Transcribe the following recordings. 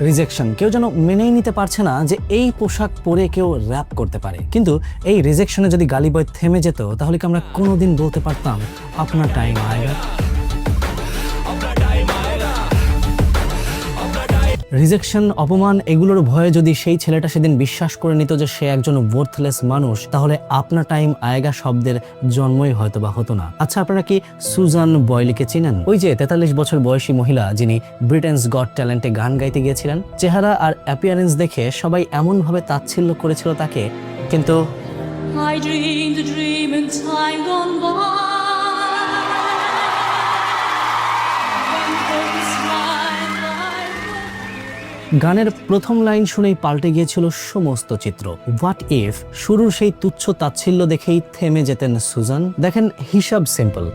Rejection কেউ যেন মেনেই নিতে পারছে না যে এই পোশাক পরে কেউ র‍্যাপ করতে পারে। কিন্তু এই রিজেকশনে যদি গালি বয় থেমে যেত তাহলে কি আমরা কোনোদিন বলতে পারতাম আপনার টাইম আয়েগা? রিজেকশন, অপমান এগুলোর ভয়ে যদি সেই ছেলেটা সেদিন বিশ্বাস করে নিত যে সে একজন ওয়ার্থলেস মানুষ, তাহলে আপনার টাইম আয়েগা শব্দের জন্মই হয়তো বা হতো না। আচ্ছা, আপনারা কি সুজান বয়লিকে চিনেন? ওই যে 43 বছর বয়সী মহিলা যিনি ব্রিটেনস গট ট্যালেন্টে গান গাইতে গিয়েছিলেন। চেহারা আর অ্যাপিয়ারেন্স দেখে সবাই এমনভাবে তাচ্ছিল্য করেছিল তাকে, কিন্তু I dreamed a dream in time gone by. গানের প্রথম লাইন শুনেই পাল্টে গিয়েছিল সমস্ত চিত্র। হোয়াট ইফ শুরুর সেই তুচ্ছ তাচ্ছিল্য দেখেই থেমে যেতেন সুজান? দেখেন, হিসাব সিম্পল।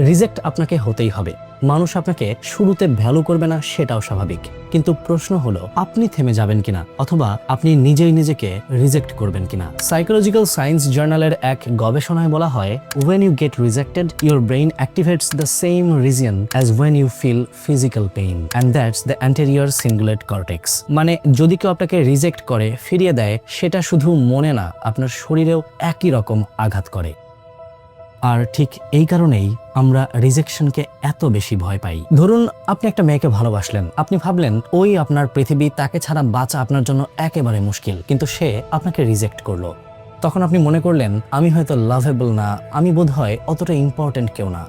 রিজেক্ট আপনাকে হতেই হবে। মানুষ আপনাকে শুরুতে ভ্যালু করবে না, সেটাও স্বাভাবিক। কিন্তু প্রশ্ন হলো আপনি থেমে যাবেন কিনা, অথবা আপনি নিজেই নিজেকে রিজেক্ট করবেন কিনা। সাইকোলজিক্যাল সায়েন্স জার্নালের এক গবেষণায় বলা হয়, when you get rejected your brain activates the same region as when you feel physical pain and that's the anterior cingulate cortex। মানে যদি কেউ আপনাকে রিজেক্ট করে, ফিরিয়ে দেয়, সেটা শুধু মনে না, আপনার শরীরেও একই রকম আঘাত করে। আর ঠিক এই কারণেই আমরা রিজেকশনকে এত বেশি ভয় পাই। ধরুন আপনি একটা মেয়েকে ভালোবাসলেন, আপনি ভাবলেন ওই আপনার পৃথিবী, তাকে ছাড়া বাঁচা আপনার জন্য একেবারে মুশকিল, কিন্তু সে আপনাকে রিজেক্ট করলো। তখন আপনি মনে করলেন আমি হয়তো লাভেবল না, আমি বোধহয় অতটা ইম্পর্টেন্ট কেউ না।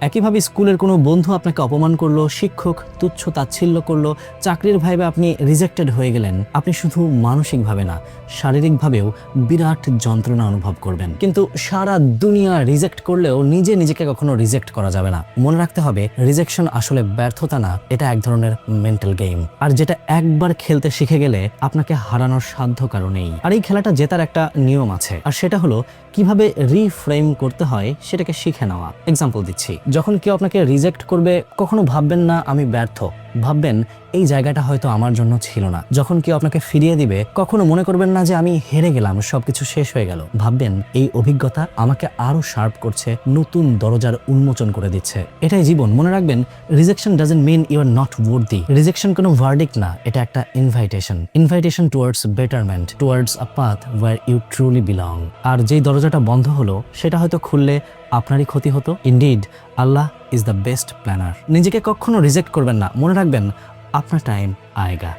একইভাবে স্কুলের কোনো বন্ধু আপনাকে অপমান করলো, শিক্ষক তুচ্ছ তাচ্ছিল্য করলো, চাকরির ভাইবে আপনি রিজেক্টেড হয়ে গেলেন। আপনি শুধু মানসিকভাবে না, শারীরিকভাবেও বিরাট যন্ত্রণা অনুভব করবেন। কিন্তু সারা দুনিয়া রিজেক্ট করলেও নিজেকে কখনো রিজেক্ট করা যাবে না। মনে রাখতে হবে, রিজেকশন আসলে ব্যর্থতা না, এটা এক ধরনের মেন্টাল গেম। আর যেটা একবার খেলতে শিখে গেলে আপনাকে হারানোর সাধ্য কারো নেই। আর এই খেলাটা জেতার একটা নিয়ম আছে, আর সেটা হলো কিভাবে রিফ্রেম করতে হয় সেটাকে শিখে নেওয়া। এক্সাম্পল দিচ্ছি, যখন কেউ আপনাকে রিজেক্ট করবে কখনো ভাববেন না আমি ব্যর্থ, ভাববেন এই জায়গাটা হয়তো আমার জন্য ছিল না। যখন কেউ আপনাকে ফিরিয়ে দিবে কখনো মনে করবেন না যে আমি হেরে গেলাম, সবকিছু শেষ হয়ে গেল, ভাববেন এই অভিজ্ঞতা আমাকে আরো শার্প করছে, নতুন দরজার উন্মোচন করে দিচ্ছে। এটাই জীবন। মনে রাখবেন, rejection doesn't mean you are not worthy. Rejection কোনো ভার্ডিক্ট না, এটা একটা invitation towards betterment, towards a path where you truly belong. আর যেই দরজাটা বন্ধ হলো সেটা হয়তো খুললে আপনারই ক্ষতি হতো। Indeed Allah is the best planner. নিজেকে কখনো রিজেক্ট করবেন না, মনে রাখবেন আপনার টাইম আয়েগা।